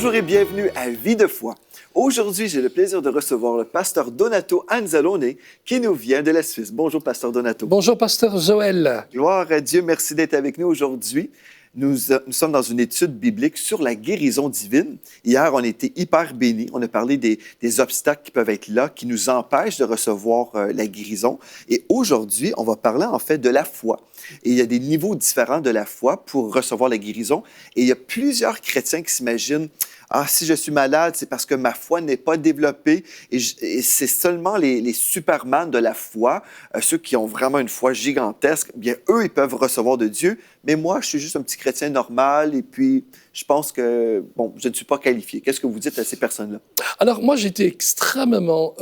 Bonjour et bienvenue à Vie de foi. Aujourd'hui, j'ai le plaisir de recevoir le pasteur Donato Anzalone qui nous vient de la Suisse. Bonjour, pasteur Donato. Bonjour, pasteur Joël. Gloire à Dieu, merci d'être avec nous aujourd'hui. Nous sommes dans une étude biblique sur la guérison divine. Hier, on était hyper bénis. On a parlé des obstacles qui peuvent être là, qui nous empêchent de recevoir la guérison. Et aujourd'hui, on va parler en fait de la foi. Et il y a des niveaux différents de la foi pour recevoir la guérison. Et il y a plusieurs chrétiens qui s'imaginent « Ah, si je suis malade, c'est parce que ma foi n'est pas développée. » Et c'est seulement les supermans de la foi, ceux qui ont vraiment une foi gigantesque, bien, eux, ils peuvent recevoir de Dieu. Mais moi, je suis juste un petit chrétien normal et puis je pense que, bon, je ne suis pas qualifié. Qu'est-ce que vous dites à ces personnes-là? Alors, moi, j'ai été extrêmement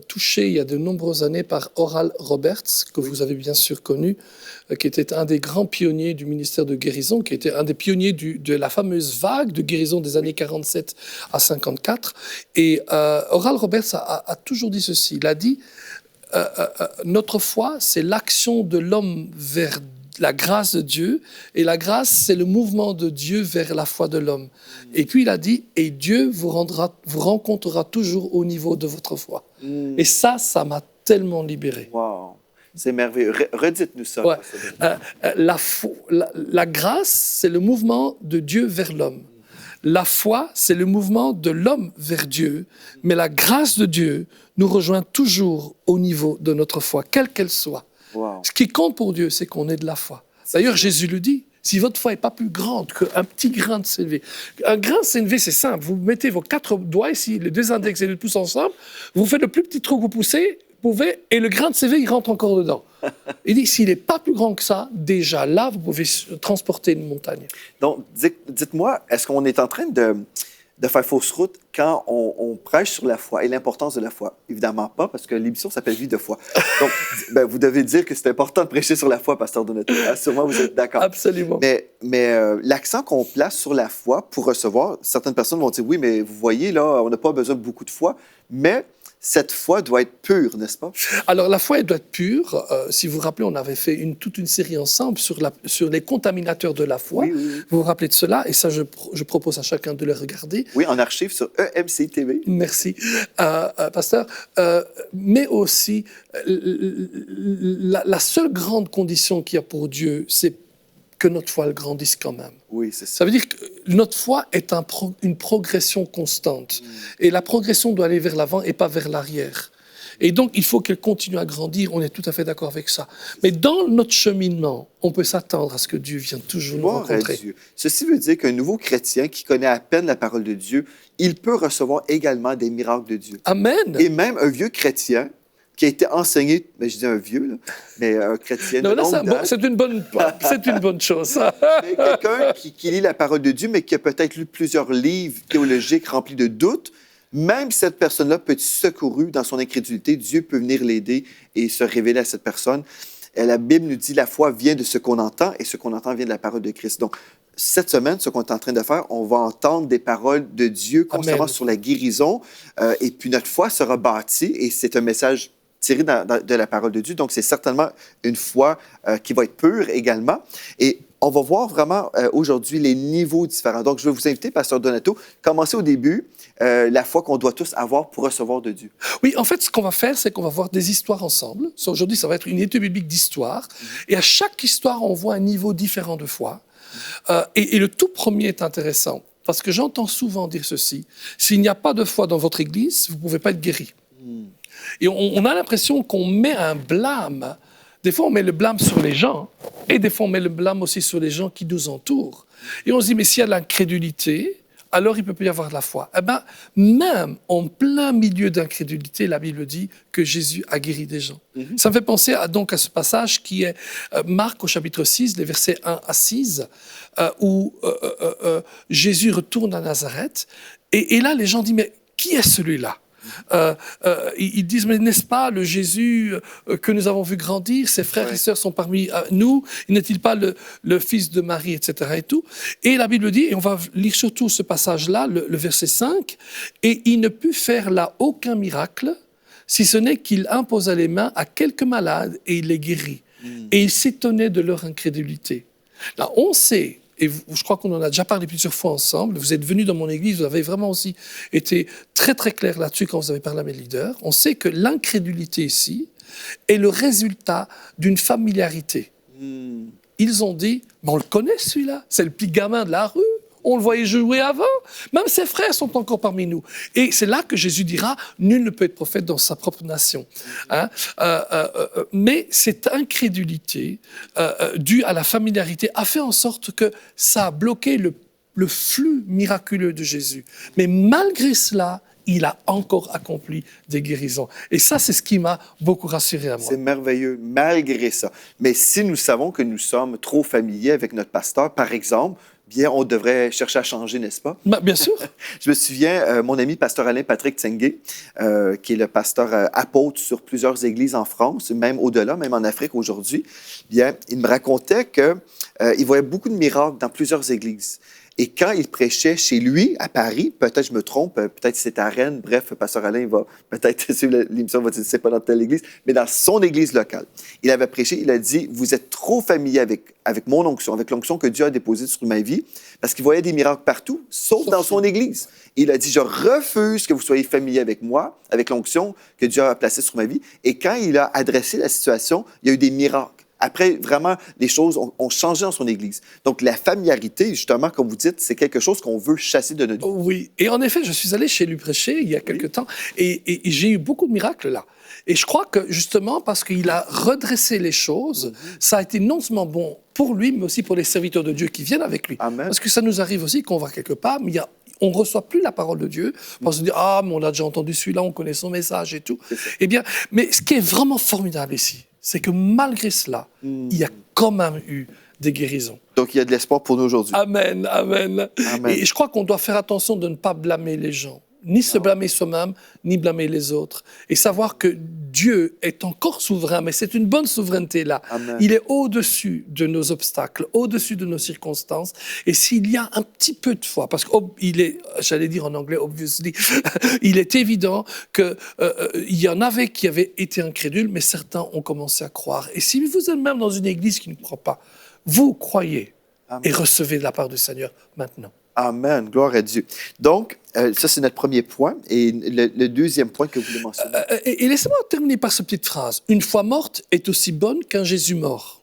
touché il y a de nombreuses années par Oral Roberts, que vous avez bien sûr connu, qui était un des grands pionniers du ministère de guérison, qui était un des pionniers de la fameuse vague de guérison des années 47 à 54. Et Oral Roberts a toujours dit ceci. Il a dit notre foi, c'est l'action de l'homme vers la grâce de Dieu, et la grâce, c'est le mouvement de Dieu vers la foi de l'homme. Et puis il a dit, et Dieu vous rencontrera toujours au niveau de votre foi. Et ça m'a tellement libéré. Wow, c'est merveilleux. Redites-nous ça. Ouais. La grâce, c'est le mouvement de Dieu vers l'homme. La foi, c'est le mouvement de l'homme vers Dieu, mais la grâce de Dieu nous rejoint toujours au niveau de notre foi, quelle qu'elle soit. Wow. Ce qui compte pour Dieu, c'est qu'on ait de la foi. D'ailleurs, Jésus le dit, si votre foi n'est pas plus grande qu'un petit grain de sénévé. Un grain de sénévé, c'est simple. Vous mettez vos 4 doigts ici, les 2 index et le pouce ensemble, vous faites le plus petit trou que vous pouvez, et le grain de sénévé, il rentre encore dedans. Il dit, s'il n'est pas plus grand que ça, déjà là, vous pouvez transporter une montagne. Donc, dites-moi, est-ce qu'on est en train de faire fausse route quand on prêche sur la foi et l'importance de la foi? Évidemment pas, parce que l'émission s'appelle Vie de foi. Donc, vous devez dire que c'est important de prêcher sur la foi, pasteur Donato. Sûrement, vous êtes d'accord. Absolument. Mais l'accent qu'on place sur la foi pour recevoir, certaines personnes vont dire, oui, mais vous voyez, là, on n'a pas besoin de beaucoup de foi, mais cette foi doit être pure, n'est-ce pas? Alors, la foi, elle doit être pure. Si vous vous rappelez, on avait fait toute une série ensemble sur les contaminateurs de la foi. Oui. Vous vous rappelez de cela? Et ça, je propose à chacun de le regarder. Oui, en archive sur EMC TV. Merci, pasteur. Mais aussi, la seule grande condition qu'il y a pour Dieu, c'est que notre foi elle grandisse quand même. Oui, c'est ça. Ça veut dire que notre foi est une progression constante. Et la progression doit aller vers l'avant et pas vers l'arrière. Et donc, il faut qu'elle continue à grandir. On est tout à fait d'accord avec ça. Mais dans notre cheminement, on peut s'attendre à ce que Dieu vienne toujours nous rencontrer. Dieu. Ceci veut dire qu'un nouveau chrétien qui connaît à peine la parole de Dieu, il peut recevoir également des miracles de Dieu. Amen. Et même un vieux chrétien qui a été enseigné, je dis un vieux, là, mais un chrétien non, c'est une bonne chose. Mais quelqu'un qui lit la parole de Dieu, mais qui a peut-être lu plusieurs livres théologiques remplis de doutes, même cette personne-là peut être secourue dans son incrédulité. Dieu peut venir l'aider et se révéler à cette personne. Et la Bible nous dit la foi vient de ce qu'on entend et ce qu'on entend vient de la parole de Christ. Donc, cette semaine, ce qu'on est en train de faire, on va entendre des paroles de Dieu constamment sur la guérison et puis notre foi sera bâtie et c'est un message tiré de la parole de Dieu. Donc, c'est certainement une foi qui va être pure également. Et on va voir vraiment aujourd'hui les niveaux différents. Donc, je vais vous inviter, pasteur Donato, commencer au début, la foi qu'on doit tous avoir pour recevoir de Dieu. Oui, en fait, ce qu'on va faire, c'est qu'on va voir des histoires ensemble. Aujourd'hui, ça va être une étude biblique d'histoire. Et à chaque histoire, on voit un niveau différent de foi. Et le tout premier est intéressant, parce que j'entends souvent dire ceci. S'il n'y a pas de foi dans votre église, vous ne pouvez pas être guéri. Et on a l'impression qu'on met un blâme. Des fois, on met le blâme sur les gens, et des fois, on met le blâme aussi sur les gens qui nous entourent. Et on se dit, mais s'il y a de l'incrédulité, alors il ne peut plus y avoir de la foi. Eh bien, même en plein milieu d'incrédulité, la Bible dit que Jésus a guéri des gens. Ça me fait penser donc à ce passage qui est Marc au chapitre 6, les versets 1 à 6, où Jésus retourne à Nazareth. Et là, les gens disent, mais qui est celui-là ? Ils disent, mais n'est-ce pas le Jésus que nous avons vu grandir, ses frères et sœurs sont parmi nous, n'est-il pas le fils de Marie, etc. Et tout. Et la Bible dit, et on va lire surtout ce passage-là, le verset 5, et il ne put faire là aucun miracle, si ce n'est qu'il imposa les mains à quelques malades et il les guérit. Et il s'étonnait de leur incrédulité. Là, on sait, et je crois qu'on en a déjà parlé plusieurs fois ensemble, vous êtes venus dans mon église, vous avez vraiment aussi été très très clair là-dessus quand vous avez parlé à mes leaders. On sait que l'incrédulité ici est le résultat d'une familiarité. Ils ont dit, mais on le connaît celui-là, c'est le petit gamin de la rue. On le voyait jouer avant. Même ses frères sont encore parmi nous. Et c'est là que Jésus dira, nul ne peut être prophète dans sa propre nation. Hein? Mais cette incrédulité due à la familiarité a fait en sorte que ça a bloqué le flux miraculeux de Jésus. Mais malgré cela, il a encore accompli des guérisons. Et ça, c'est ce qui m'a beaucoup rassuré à moi. C'est merveilleux, malgré ça. Mais si nous savons que nous sommes trop familiers avec notre pasteur, par exemple, bien, on devrait chercher à changer, n'est-ce pas? Bien sûr. Je me souviens, mon ami pasteur Alain Patrick Tsengue, qui est le pasteur apôtre sur plusieurs églises en France, même au-delà, même en Afrique aujourd'hui, bien, il me racontait qu'il voyait beaucoup de miracles dans plusieurs églises. Et quand il prêchait chez lui, à Paris, peut-être je me trompe, peut-être c'est à Rennes, bref, pasteur Alain va peut-être suivre l'émission, va dire c'est pas dans telle église, mais dans son église locale. Il avait prêché, il a dit, vous êtes trop familier avec mon onction, avec l'onction que Dieu a déposée sur ma vie, parce qu'il voyait des miracles partout, sauf dans son église. Et il a dit, je refuse que vous soyez familier avec moi, avec l'onction que Dieu a placée sur ma vie. Et quand il a adressé la situation, il y a eu des miracles. Après, vraiment, les choses ont changé dans son Église. Donc, la familiarité, justement, comme vous dites, c'est quelque chose qu'on veut chasser de notre vie. Oui, et en effet, je suis allé chez lui prêcher il y a quelque temps, et j'ai eu beaucoup de miracles là. Et je crois que, justement, parce qu'il a redressé les choses, ça a été non seulement bon pour lui, mais aussi pour les serviteurs de Dieu qui viennent avec lui. Amen. Parce que ça nous arrive aussi qu'on va quelque part, mais on ne reçoit plus la parole de Dieu, parce qu'on se dit « Ah, mais on a déjà entendu celui-là, on connaît son message et tout. » Eh bien, mais ce qui est vraiment formidable ici, c'est que malgré cela, il y a quand même eu des guérisons. Donc, il y a de l'espoir pour nous aujourd'hui. Amen, amen. Et je crois qu'on doit faire attention de ne pas blâmer les gens. Ni se blâmer soi-même, ni blâmer les autres. Et savoir que Dieu est encore souverain, mais c'est une bonne souveraineté là. Amen. Il est au-dessus de nos obstacles, au-dessus de nos circonstances. Et s'il y a un petit peu de foi, parce qu'il est, j'allais dire en anglais, obviously, il est évident qu'il y en avait qui avaient été incrédules, mais certains ont commencé à croire. Et si vous êtes même dans une église qui ne croit pas, vous croyez. Amen. Et recevez de la part du Seigneur maintenant. Amen, gloire à Dieu. Donc, ça, c'est notre premier point. Et le deuxième point que vous voulez mentionner. Et laissez-moi terminer par cette petite phrase. Une foi morte est aussi bonne qu'un Jésus mort.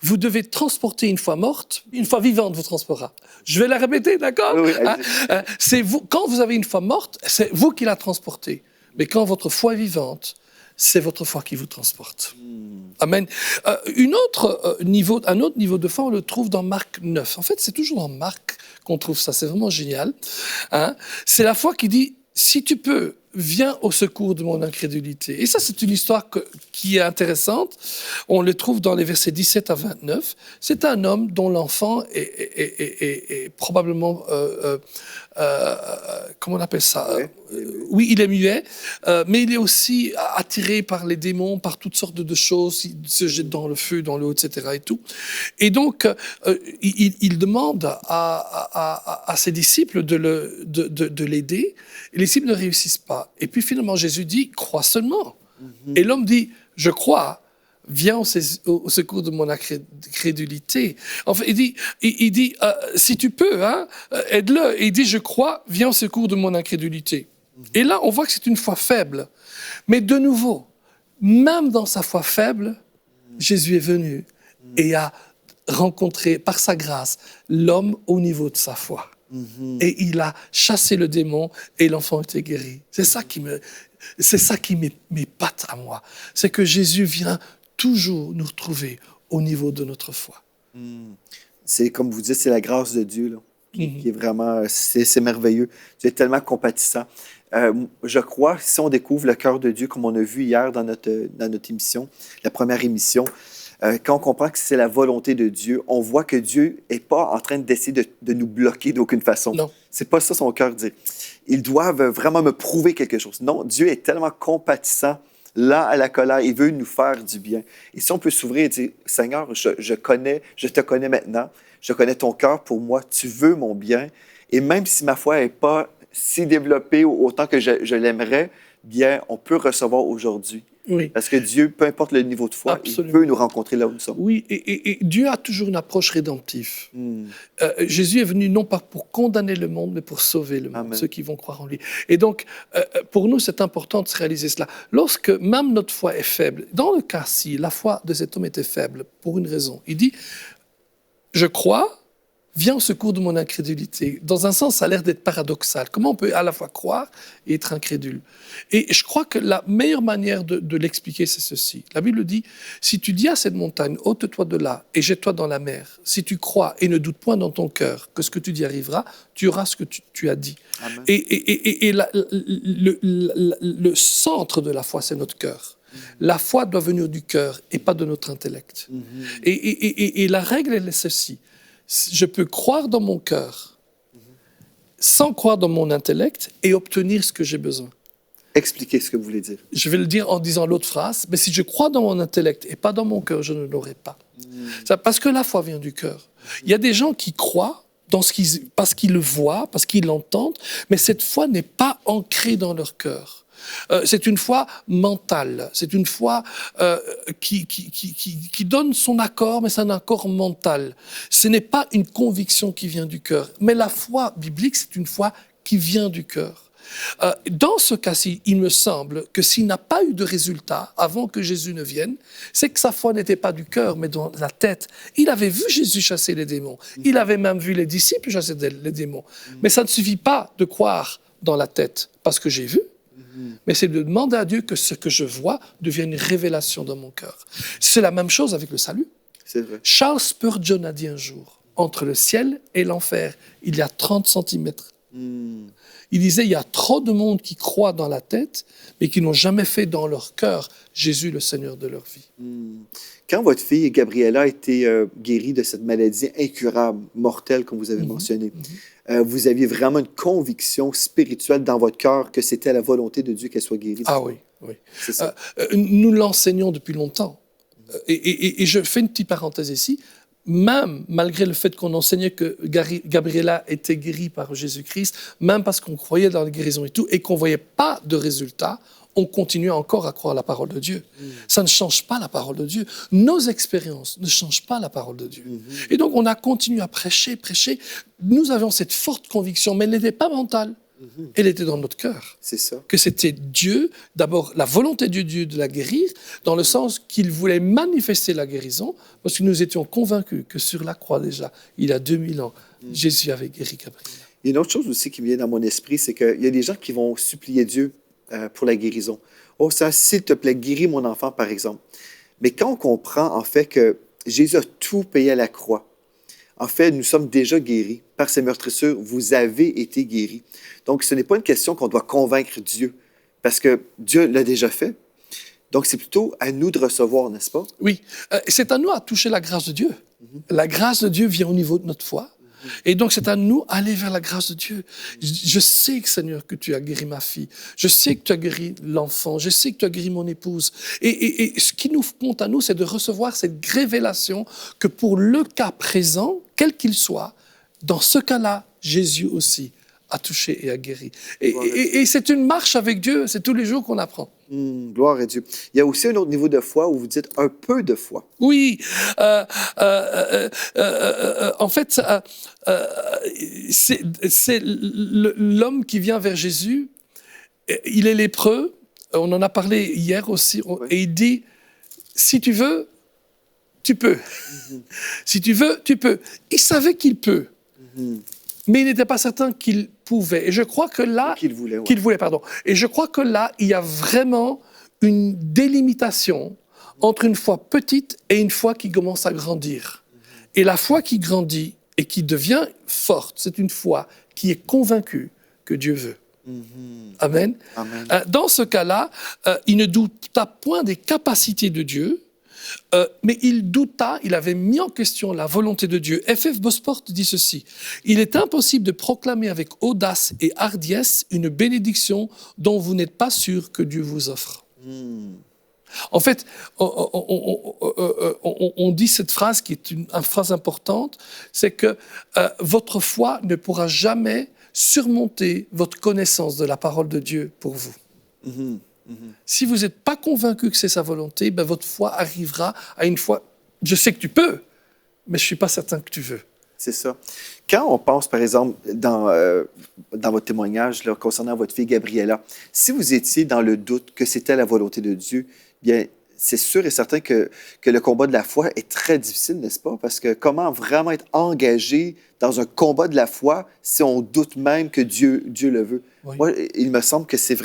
Vous devez transporter une foi morte, une foi vivante vous transportera. Je vais la répéter, d'accord? Oui, c'est vous, quand vous avez une foi morte, c'est vous qui la transportez. Mais quand votre foi est vivante, c'est votre foi qui vous transporte. Amen. Un autre niveau de foi, on le trouve dans Marc 9. En fait, c'est toujours dans Marc qu'on trouve ça. C'est vraiment génial. Hein? C'est la foi qui dit, si tu peux, viens au secours de mon incrédulité. Et ça, c'est une histoire qui est intéressante. On le trouve dans les versets 17 à 29. C'est un homme dont l'enfant est probablement... comment on appelle ça? Oui, il est muet, mais il est aussi attiré par les démons, par toutes sortes de choses. Il se jette dans le feu, dans l'eau, etc. Et tout. Et donc, il demande à ses disciples de l'aider. Et les disciples ne réussissent pas. Et puis finalement, Jésus dit, crois seulement. Et l'homme dit, je crois, viens au secours de mon incrédulité. Enfin, il dit si tu peux, hein, aide-le. Et il dit, je crois, viens au secours de mon incrédulité. Et là, on voit que c'est une foi faible. Mais de nouveau, même dans sa foi faible, Jésus est venu et a rencontré, par sa grâce, l'homme au niveau de sa foi. Et il a chassé le démon et l'enfant était guéri. C'est ça qui m'épate à moi. C'est que Jésus vient toujours nous retrouver au niveau de notre foi. C'est comme vous dites, c'est la grâce de Dieu là, qui est vraiment, c'est merveilleux. Dieu est tellement compatissant. Je crois, si on découvre le cœur de Dieu, comme on a vu hier dans notre émission, la première émission, quand on comprend que c'est la volonté de Dieu, on voit que Dieu n'est pas en train d'essayer de nous bloquer d'aucune façon. Non. C'est pas ça son cœur dit. Ils doivent vraiment me prouver quelque chose. Non, Dieu est tellement compatissant, lent à la colère, il veut nous faire du bien. Et si on peut s'ouvrir et dire, Seigneur, je te connais maintenant, je connais ton cœur pour moi, tu veux mon bien. Et même si ma foi n'est pas si développée autant que je l'aimerais, bien, on peut recevoir aujourd'hui Oui. Parce que Dieu, peu importe le niveau de foi, Absolument. il peut nous rencontrer là où nous sommes. Oui, et Dieu a toujours une approche rédemptive. Mm. Jésus est venu non pas pour condamner le monde, mais pour sauver le monde, Amen. ceux qui vont croire en lui. Et donc, pour nous, c'est important de se réaliser cela. Lorsque même notre foi est faible, dans le cas-ci, la foi de cet homme était faible pour une raison. Il dit, je crois, viens au secours de mon incrédulité. Dans un sens, ça a l'air d'être paradoxal. Comment on peut à la fois croire et être incrédule? Et je crois que la meilleure manière de l'expliquer, c'est ceci. La Bible dit, si tu dis à cette montagne, ôte-toi de là et jette-toi dans la mer, si tu crois et ne doutes point dans ton cœur que ce que tu dis arrivera, tu auras ce que tu as dit. Amen. Et le centre de la foi, c'est notre cœur. La foi doit venir du cœur et pas de notre intellect. Et la règle, elle est ceci. Je peux croire dans mon cœur sans croire dans mon intellect et obtenir ce que j'ai besoin. Expliquez ce que vous voulez dire. Je vais le dire en disant l'autre phrase, mais si je crois dans mon intellect et pas dans mon cœur, je ne l'aurai pas. Parce que la foi vient du cœur. Il y a des gens qui croient parce qu'ils le voient, parce qu'ils l'entendent, mais cette foi n'est pas ancrée dans leur cœur. C'est une foi mentale, c'est une foi qui donne son accord, mais c'est un accord mental. Ce n'est pas une conviction qui vient du cœur, mais la foi biblique, c'est une foi qui vient du cœur. Dans ce cas-ci, il me semble que s'il n'a pas eu de résultat avant que Jésus ne vienne, c'est que sa foi n'était pas du cœur, mais dans la tête. Il avait vu Jésus chasser les démons. Il avait même vu les disciples chasser les démons. Mais ça ne suffit pas de croire dans la tête, parce que j'ai vu. Mais c'est de demander à Dieu que ce que je vois devienne une révélation dans mon cœur. C'est la même chose avec le salut. C'est vrai. Charles Spurgeon a dit un jour, entre le ciel et l'enfer, il y a 30 centimètres. Il disait, il y a trop de monde qui croient dans la tête, mais qui n'ont jamais fait dans leur cœur Jésus le Seigneur de leur vie. Quand votre fille, Gabriella, a été guérie de cette maladie incurable, mortelle, comme vous avez mentionné, vous aviez vraiment une conviction spirituelle dans votre cœur que c'était la volonté de Dieu qu'elle soit guérie? Ah oui, oui. C'est ça. Nous l'enseignons depuis longtemps. Et je fais une petite parenthèse ici. Même malgré le fait qu'on enseignait que Gabriella était guérie par Jésus-Christ, même parce qu'on croyait dans la guérison et tout, et qu'on ne voyait pas de résultat, on continuait encore à croire la parole de Dieu. Ça ne change pas la parole de Dieu. Nos expériences ne changent pas la parole de Dieu. Et donc, on a continué à prêcher. Nous avions cette forte conviction, mais elle n'était pas mentale. Elle était dans notre cœur. C'est ça. Que c'était Dieu, d'abord la volonté de Dieu de la guérir, dans le sens qu'il voulait manifester la guérison, parce que nous étions convaincus que sur la croix déjà, il y a 2000 ans, Jésus avait guéri Gabriella. Il y a une autre chose aussi qui me vient dans mon esprit, c'est qu'il y a des gens qui vont supplier Dieu pour la guérison. « Oh, ça, s'il te plaît, guéris mon enfant, par exemple. » Mais quand on comprend, en fait, que Jésus a tout payé à la croix, en fait, nous sommes déjà guéris. Par ses meurtrissures, vous avez été guéris. Donc, ce n'est pas une question qu'on doit convaincre Dieu, parce que Dieu l'a déjà fait. Donc, c'est plutôt à nous de recevoir, n'est-ce pas? Oui, c'est à nous à toucher la grâce de Dieu. La grâce de Dieu vient au niveau de notre foi. Et donc, c'est à nous d'aller vers la grâce de Dieu. Je sais, Seigneur, que tu as guéri ma fille. Je sais que tu as guéri l'enfant. Je sais que tu as guéri mon épouse. Et ce qui nous compte à nous, c'est de recevoir cette révélation que pour le cas présent, quel qu'il soit, dans ce cas-là, Jésus aussi a touché et a guéri. Et c'est une marche avec Dieu. C'est tous les jours qu'on apprend. Gloire à Dieu. Il y a aussi un autre niveau de foi où vous dites un peu de foi. Oui. En fait, c'est l'homme qui vient vers Jésus. Il est lépreux. On en a parlé hier aussi. Oui. Et il dit, si tu veux, tu peux. Si tu veux, tu peux. Il savait qu'il peut. Mais il n'était pas certain qu'il pouvait. Et je crois que là... Qu'il voulait, ouais. Qu'il voulait, pardon. Et je crois que là, il y a vraiment une délimitation entre une foi petite et une foi qui commence à grandir. Et la foi qui grandit et qui devient forte, c'est une foi qui est convaincue que Dieu veut. Amen. Amen. Dans ce cas-là, il ne douta point des capacités de Dieu, mais il avait mis en question la volonté de Dieu. F.F. Bosport dit ceci: « Il est impossible de proclamer avec audace et hardiesse une bénédiction dont vous n'êtes pas sûr que Dieu vous offre. » En fait, on dit cette phrase qui est une phrase importante, c'est que votre foi ne pourra jamais surmonter votre connaissance de la parole de Dieu pour vous. Si vous n'êtes pas convaincu que c'est sa volonté, ben votre foi arrivera à une foi. Je sais que tu peux, mais je ne suis pas certain que tu veux. C'est ça. Quand on pense, par exemple, dans votre témoignage là, concernant votre fille Gabriella, si vous étiez dans le doute que c'était la volonté de Dieu, bien, c'est sûr et certain que le combat de la foi est très difficile, n'est-ce pas? Parce que comment vraiment être engagé dans un combat de la foi si on doute même que Dieu le veut? Oui. Moi, il me semble que c'est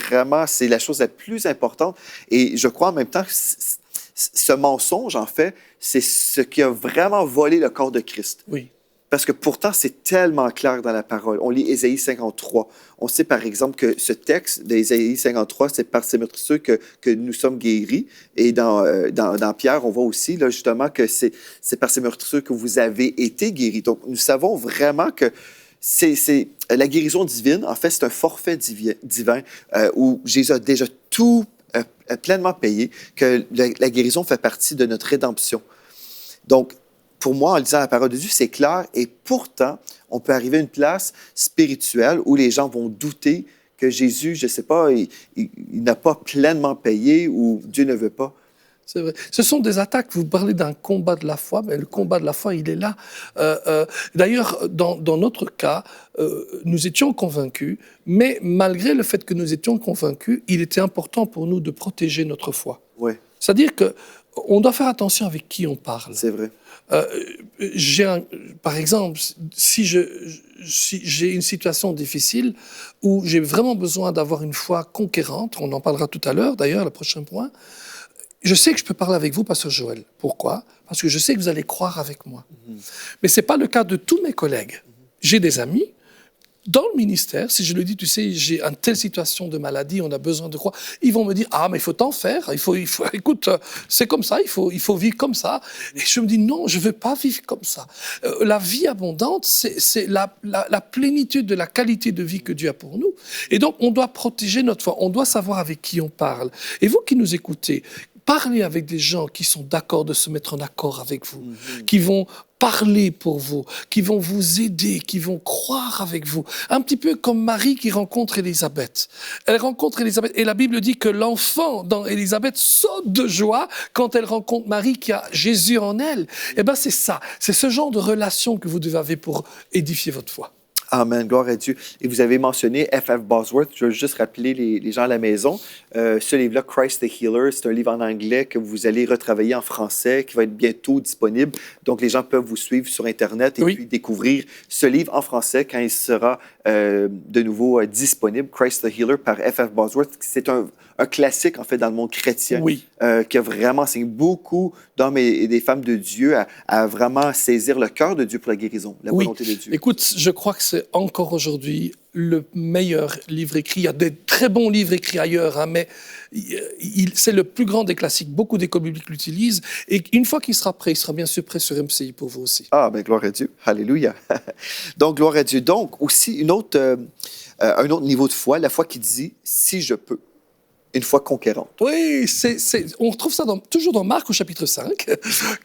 la chose la plus importante. Et je crois en même temps que ce mensonge, en fait, c'est ce qui a vraiment volé le corps de Christ. Oui. Parce que pourtant, c'est tellement clair dans la parole. On lit Ésaïe 53. On sait, par exemple, que ce texte d'Ésaïe 53, c'est par ces meurtrissures que nous sommes guéris. Et dans Pierre, on voit aussi, là, justement, que c'est par ces meurtrissures que vous avez été guéris. Donc, nous savons vraiment que c'est la guérison divine. En fait, c'est un forfait divin où Jésus a déjà tout pleinement payé, que la guérison fait partie de notre rédemption. Donc, pour moi, en lisant la parole de Dieu, c'est clair. Et pourtant, on peut arriver à une place spirituelle où les gens vont douter que Jésus, je ne sais pas, il n'a pas pleinement payé ou Dieu ne veut pas. C'est vrai. Ce sont des attaques. Vous parlez d'un combat de la foi, mais le combat de la foi, il est là. D'ailleurs, dans notre cas, nous étions convaincus, mais malgré le fait que nous étions convaincus, il était important pour nous de protéger notre foi. Oui. C'est-à-dire qu'on doit faire attention avec qui on parle. C'est vrai. Par exemple, si j'ai une situation difficile où j'ai vraiment besoin d'avoir une foi conquérante, on en parlera tout à l'heure d'ailleurs, le prochain point, je sais que je peux parler avec vous, Pasteur Joël. Pourquoi? Parce que je sais que vous allez croire avec moi. Mais ce n'est pas le cas de tous mes collègues. J'ai des amis. Dans le ministère, si je le dis, tu sais, j'ai une telle situation de maladie, on a besoin de croire, ils vont me dire, ah, mais il faut t'en faire, écoute, c'est comme ça, il faut vivre comme ça. Et je me dis, non, je ne veux pas vivre comme ça. La vie abondante, c'est la plénitude de la qualité de vie que Dieu a pour nous. Et donc, on doit protéger notre foi, on doit savoir avec qui on parle. Et vous qui nous écoutez, parlez avec des gens qui sont d'accord de se mettre en accord avec vous, qui vont parler pour vous, qui vont vous aider, qui vont croire avec vous. Un petit peu comme Marie qui rencontre Élisabeth. Elle rencontre Élisabeth et la Bible dit que l'enfant dans Élisabeth saute de joie quand elle rencontre Marie qui a Jésus en elle. Eh bien, c'est ça. C'est ce genre de relation que vous devez avoir pour édifier votre foi. Amen, gloire à Dieu. Et vous avez mentionné F.F. Bosworth. Je veux juste rappeler les gens à la maison. Ce livre-là, Christ the Healer, c'est un livre en anglais que vous allez retravailler en français, qui va être bientôt disponible. Donc, les gens peuvent vous suivre sur Internet et puis découvrir ce livre en français quand il sera de nouveau disponible. Christ the Healer par F.F. Bosworth. C'est un classique, en fait, dans le monde chrétien, qui a vraiment enseigné beaucoup d'hommes et des femmes de Dieu à vraiment saisir le cœur de Dieu pour la guérison, la volonté de Dieu. Écoute, je crois que c'est encore aujourd'hui le meilleur livre écrit. Il y a des très bons livres écrits ailleurs, hein, mais c'est le plus grand des classiques. Beaucoup d'écoles bibliques l'utilisent. Et une fois qu'il sera prêt, il sera bien sûr prêt sur MCI pour vous aussi. Ah, bien, gloire à Dieu. Alléluia. Donc, gloire à Dieu. Donc, aussi, un autre niveau de foi, la foi qui dit « si je peux ». Une foi conquérante. Oui, on retrouve ça toujours dans Marc au chapitre 5,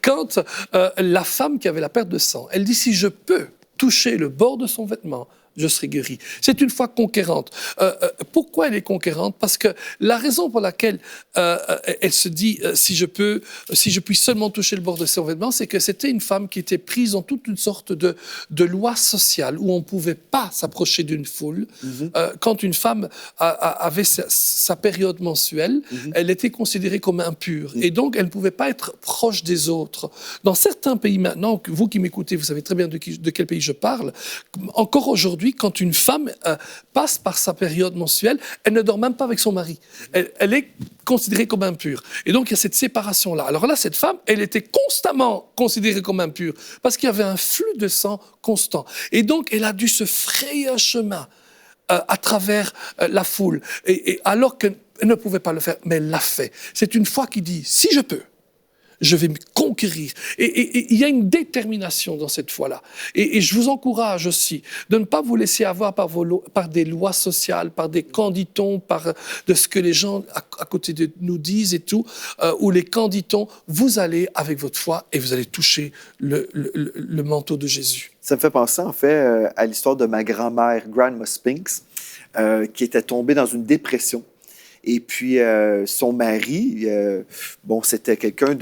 quand la femme qui avait la perte de sang, elle dit « si je peux toucher le bord de son vêtement, je serai guéri ». C'est une foi conquérante. Pourquoi elle est conquérante? Parce que la raison pour laquelle elle se dit si je puis seulement toucher le bord de son vêtement, c'est que c'était une femme qui était prise dans toute une sorte de loi sociale où on ne pouvait pas s'approcher d'une foule. Quand une femme avait sa période mensuelle, elle était considérée comme impure. Et donc, elle ne pouvait pas être proche des autres. Dans certains pays maintenant, vous qui m'écoutez, vous savez très bien de quel pays je parle, encore aujourd'hui, quand une femme passe par sa période mensuelle, elle ne dort même pas avec son mari. Elle est considérée comme impure. Et donc, il y a cette séparation-là. Alors là, cette femme, elle était constamment considérée comme impure parce qu'il y avait un flux de sang constant. Et donc, elle a dû se frayer un chemin à travers la foule. Et alors qu'elle ne pouvait pas le faire, mais elle l'a fait. C'est une foi qui dit, si je peux, je vais me conquérir. Et il y a une détermination dans cette foi-là. Et je vous encourage aussi de ne pas vous laisser avoir par des lois sociales, par des canditons, de ce que les gens à côté de nous disent et tout, ou les canditons. Vous allez avec votre foi et vous allez toucher le manteau de Jésus. Ça me fait penser, en fait, à l'histoire de ma grand-mère, Grandma Spinks, qui était tombée dans une dépression. Et puis, son mari, bon, c'était quelqu'un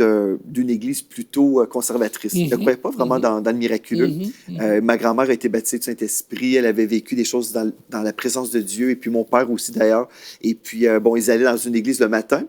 d'une église plutôt conservatrice. Il ne croyait pas vraiment dans le miraculeux. Ma grand-mère a été baptisée du Saint-Esprit. Elle avait vécu des choses dans la présence de Dieu. Et puis, mon père aussi, d'ailleurs. Et puis, bon, ils allaient dans une église le matin.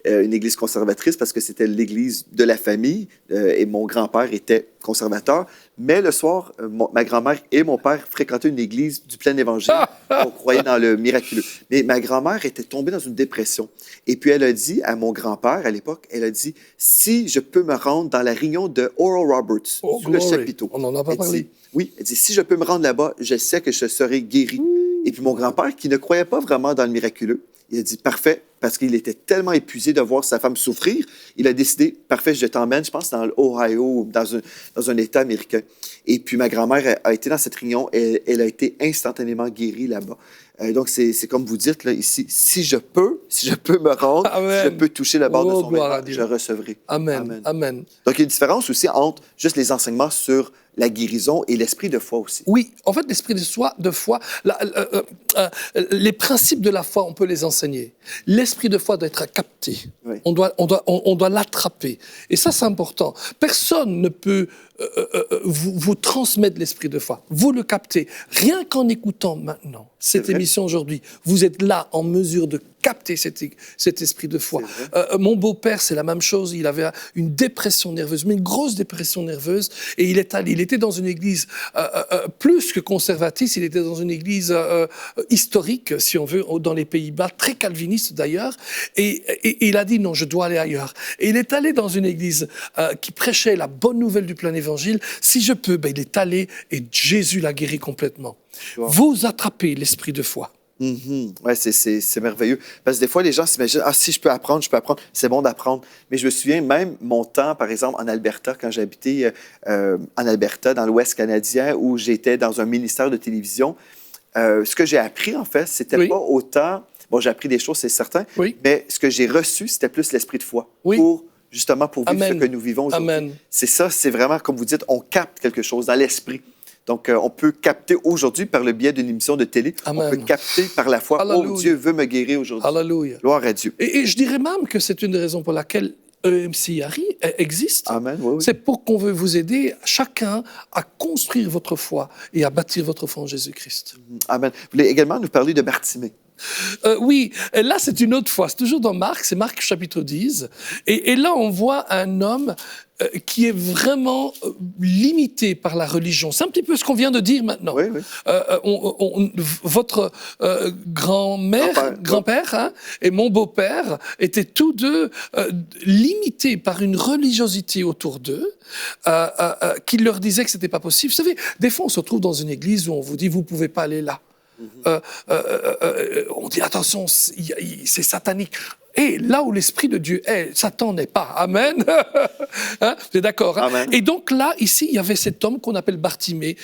Une église conservatrice parce que c'était l'église de la famille et mon grand-père était conservateur. Mais le soir, ma grand-mère et mon père fréquentaient une église du plein évangile. On croyait dans le miraculeux. Mais ma grand-mère était tombée dans une dépression. Et puis elle a dit à mon grand-père, à l'époque, elle a dit, si je peux me rendre dans la réunion de Oral Roberts, sur le chapiteau. On n'en a pas parlé. Oui, elle dit, si je peux me rendre là-bas, je sais que je serai guéri. Et puis mon grand-père, qui ne croyait pas vraiment dans le miraculeux, il a dit, parfait, parce qu'il était tellement épuisé de voir sa femme souffrir, il a décidé, parfait, je t'emmène, je pense, dans l'Ohio, dans un État américain. Et puis ma grand-mère a été dans cette réunion et elle a été instantanément guérie là-bas. Donc, c'est comme vous dites, là, ici, si je peux me rendre, si je peux toucher la barre de son vêtement, je recevrai. Amen. Amen. Donc, il y a une différence aussi entre juste les enseignements sur la guérison et l'esprit de foi aussi. Oui, en fait, l'esprit de foi, les principes de la foi, on peut les enseigner. L'esprit de foi doit être capté. Oui. On doit l'attraper. Et ça, c'est important. Personne ne peut vous transmettre l'esprit de foi. Vous le captez. Rien qu'en écoutant maintenant cette émission aujourd'hui, vous êtes là en mesure de capter cet esprit de foi. Mon beau-père, c'est la même chose. Il avait une dépression nerveuse, mais une grosse dépression nerveuse. Et il était dans une église plus que conservatrice. Il était dans une église historique, si on veut, dans les Pays-Bas, très calviniste d'ailleurs. Et il a dit non, je dois aller ailleurs. Et il est allé dans une église qui prêchait la bonne nouvelle du plein évangile. Si je peux, il est allé et Jésus l'a guéri complètement. Wow. Vous attrapez l'esprit de foi. Mm-hmm. Oui, c'est merveilleux. Parce que des fois, les gens s'imaginent, si je peux apprendre, c'est bon d'apprendre. Mais je me souviens même mon temps, par exemple, en Alberta, quand j'habitais en Alberta, dans l'Ouest canadien, où j'étais dans un ministère de télévision. Ce que j'ai appris, en fait, c'était pas autant... Bon, j'ai appris des choses, c'est certain, mais ce que j'ai reçu, c'était plus l'esprit de foi. Justement, pour vivre ce que nous vivons aujourd'hui. C'est ça, c'est vraiment, comme vous dites, on capte quelque chose dans l'esprit. Donc, on peut capter aujourd'hui par le biais d'une émission de télé. Amen. On peut capter par la foi. Alléluia. Oh, Dieu veut me guérir aujourd'hui. Alléluia. Gloire à Dieu. Et je dirais même que c'est une des raisons pour laquelle EMCRI existe. Amen. Oui. C'est pour qu'on veut vous aider, chacun, à construire votre foi et à bâtir votre foi en Jésus-Christ. Amen. Vous voulez également nous parler de Bartimée? Oui, et là c'est une autre fois, c'est toujours dans Marc, c'est Marc chapitre 10, et là on voit un homme qui est vraiment limité par la religion. C'est un petit peu ce qu'on vient de dire maintenant. Oui. Votre grand-père hein, et mon beau-père étaient tous deux limités par une religiosité autour d'eux qui leur disait que c'était pas possible. Vous savez, des fois on se retrouve dans une église où on vous dit vous pouvez pas aller là. On dit attention, c'est satanique. Et là où l'Esprit de Dieu est, Satan n'est pas. Amen. Hein, vous êtes d'accord hein? Amen. Et donc là, ici, il y avait cet homme qu'on appelle Bartimée.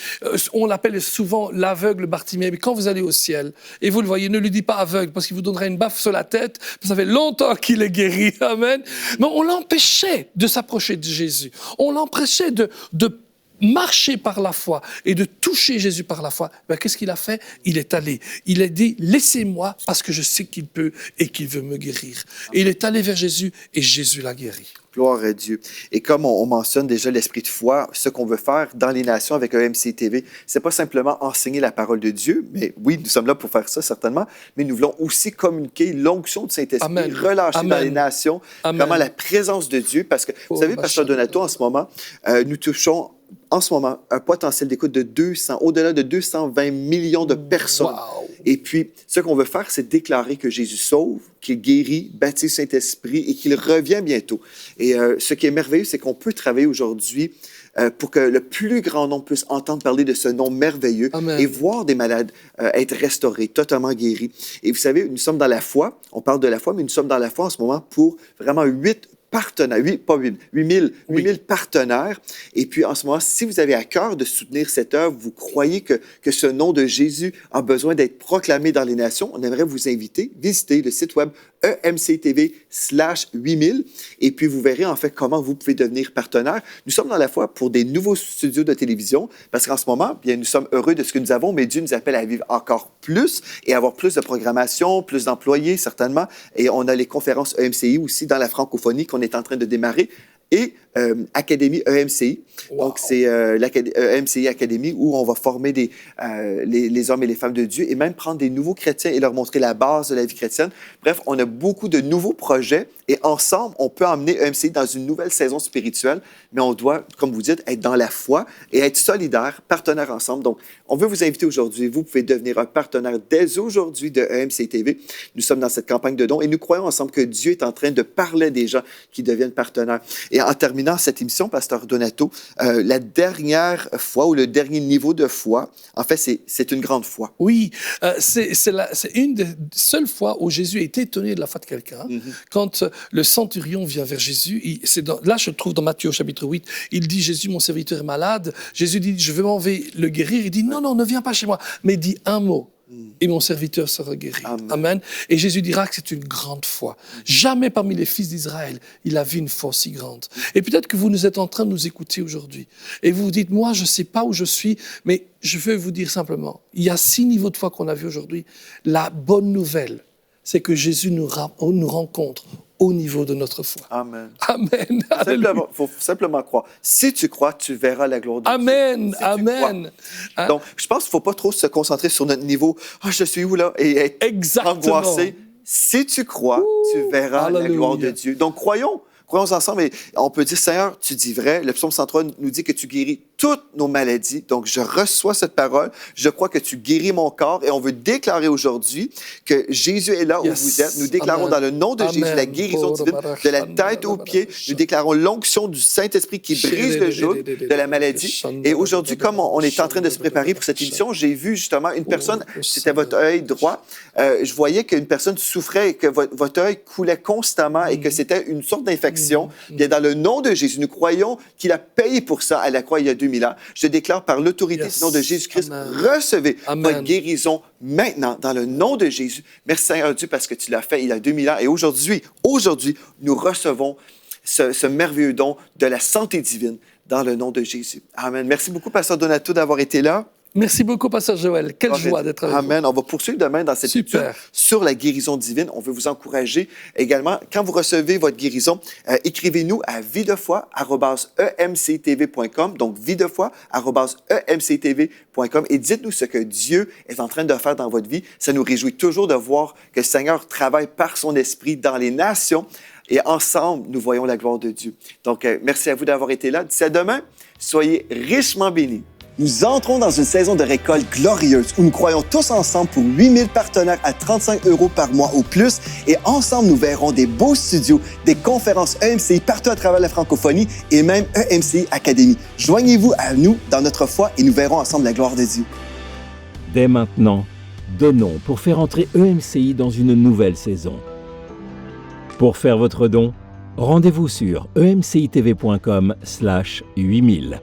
On l'appelle souvent l'aveugle Bartimée. Mais quand vous allez au ciel, et vous le voyez, ne lui dites pas aveugle, parce qu'il vous donnera une baffe sur la tête. Ça fait longtemps qu'il est guéri. Amen. Mais on l'empêchait de s'approcher de Jésus. On l'empêchait de marcher par la foi et de toucher Jésus par la foi, qu'est-ce qu'il a fait? Il est allé. Il a dit, laissez-moi parce que je sais qu'il peut et qu'il veut me guérir. Et il est allé vers Jésus et Jésus l'a guéri. Gloire à Dieu. Et comme on mentionne déjà l'esprit de foi, ce qu'on veut faire dans les nations avec EMC TV, c'est pas simplement enseigner la parole de Dieu, mais oui, nous sommes là pour faire ça certainement, mais nous voulons aussi communiquer l'onction du Saint-Esprit, relâcher dans les nations vraiment la présence de Dieu, parce que, vous savez, Pasteur Donato, en ce moment, nous touchons en ce moment un potentiel d'écoute de au-delà de 220 millions de personnes. Wow. Et puis, ce qu'on veut faire, c'est déclarer que Jésus sauve, qu'il guérit, baptise Saint-Esprit et qu'il revient bientôt. Et ce qui est merveilleux, c'est qu'on peut travailler aujourd'hui pour que le plus grand nombre puisse entendre parler de ce nom merveilleux. Amen. Et voir des malades être restaurés, totalement guéris. Et vous savez, nous sommes dans la foi, on parle de la foi, mais nous sommes dans la foi en ce moment pour vraiment 8000 partenaires. Et puis, en ce moment, si vous avez à cœur de soutenir cette œuvre, vous croyez que ce nom de Jésus a besoin d'être proclamé dans les nations, on aimerait vous inviter, visiter le site web emctv/8000. Et puis, vous verrez en fait comment vous pouvez devenir partenaire. Nous sommes dans la foi pour des nouveaux studios de télévision parce qu'en ce moment, bien, nous sommes heureux de ce que nous avons, mais Dieu nous appelle à vivre encore plus et avoir plus de programmation, plus d'employés certainement. Et on a les conférences EMCI aussi dans la francophonie qu'on est en train de démarrer. Et Académie EMCI. Wow. Donc, c'est EMCI Académie où on va former les hommes et les femmes de Dieu et même prendre des nouveaux chrétiens et leur montrer la base de la vie chrétienne. Bref, on a beaucoup de nouveaux projets et ensemble, on peut emmener EMCI dans une nouvelle saison spirituelle, mais on doit, comme vous dites, être dans la foi et être solidaires, partenaires ensemble. Donc, on veut vous inviter aujourd'hui. Vous pouvez devenir un partenaire dès aujourd'hui de EMCI TV. Nous sommes dans cette campagne de dons et nous croyons ensemble que Dieu est en train de parler à des gens qui deviennent partenaires. Et en terminant cette émission, Pasteur Donato, la dernière foi ou le dernier niveau de foi, en fait, c'est une grande foi. Oui, c'est une des seules fois où Jésus est étonné de la foi de quelqu'un. Quand le centurion vient vers Jésus, là je le trouve dans Matthieu au chapitre 8, il dit, Jésus, mon serviteur est malade. Jésus dit, je vais m'en vais le guérir. Il dit, non, ne viens pas chez moi, mais dis un mot. Et mon serviteur sera guéri. Amen. Et Jésus dira que c'est une grande foi. Jamais parmi les fils d'Israël, il a vu une foi si grande. Et peut-être que vous êtes en train de nous écouter aujourd'hui. Et vous vous dites, moi, je ne sais pas où je suis, mais je veux vous dire simplement, il y a 6 niveaux de foi qu'on a vus aujourd'hui. La bonne nouvelle, c'est que Jésus nous rencontre au niveau de notre foi. Amen. Amen. Il faut simplement croire. Si tu crois, tu verras la gloire de Dieu. Amen. Si Amen. Donc, je pense qu'il ne faut pas trop se concentrer sur notre niveau. « Ah, je suis où là? » et être angoissé. Si tu crois, tu verras la gloire de Dieu. Donc, croyons ensemble et on peut dire, Seigneur, tu dis vrai. Le psaume 103 nous dit que tu guéris toutes nos maladies. Donc, je reçois cette parole. Je crois que tu guéris mon corps et on veut déclarer aujourd'hui que Jésus est là où vous êtes. Nous déclarons dans le nom de Jésus la guérison divine de la tête aux pieds. Nous déclarons l'onction du Saint-Esprit qui brise le joug de la maladie. Et aujourd'hui, comme on est en train de se préparer pour cette émission, j'ai vu justement une personne, c'était votre œil droit. Je voyais qu'une personne souffrait et que votre œil coulait constamment et que c'était une sorte d'infection. Bien, dans le nom de Jésus, nous croyons qu'il a payé pour ça à la croix il y a 2000 ans. Je déclare par l'autorité du nom de Jésus-Christ, recevez votre guérison maintenant dans le nom de Jésus. Merci Seigneur Dieu parce que tu l'as fait il y a 2000 ans. Et aujourd'hui, nous recevons ce merveilleux don de la santé divine dans le nom de Jésus. Amen. Merci beaucoup, Pasteur Donato, d'avoir été là. Merci beaucoup, Pasteur Joël. Quelle joie d'être avec vous. Amen. On va poursuivre demain dans cette étude sur la guérison divine. On veut vous encourager également. Quand vous recevez votre guérison, écrivez-nous à videfoi@emctv.com. Donc, videfoi@emctv.com et dites-nous ce que Dieu est en train de faire dans votre vie. Ça nous réjouit toujours de voir que le Seigneur travaille par son esprit dans les nations. Et ensemble, nous voyons la gloire de Dieu. Donc, merci à vous d'avoir été là. D'ici à demain, soyez richement bénis. Nous entrons dans une saison de récolte glorieuse où nous croyons tous ensemble pour 8000 partenaires à 35 € par mois ou plus. Et ensemble, nous verrons des beaux studios, des conférences EMCI partout à travers la francophonie et même EMCI Académie. Joignez-vous à nous dans notre foi et nous verrons ensemble la gloire de Dieu. Dès maintenant, donnons pour faire entrer EMCI dans une nouvelle saison. Pour faire votre don, rendez-vous sur emcitv.com/8000.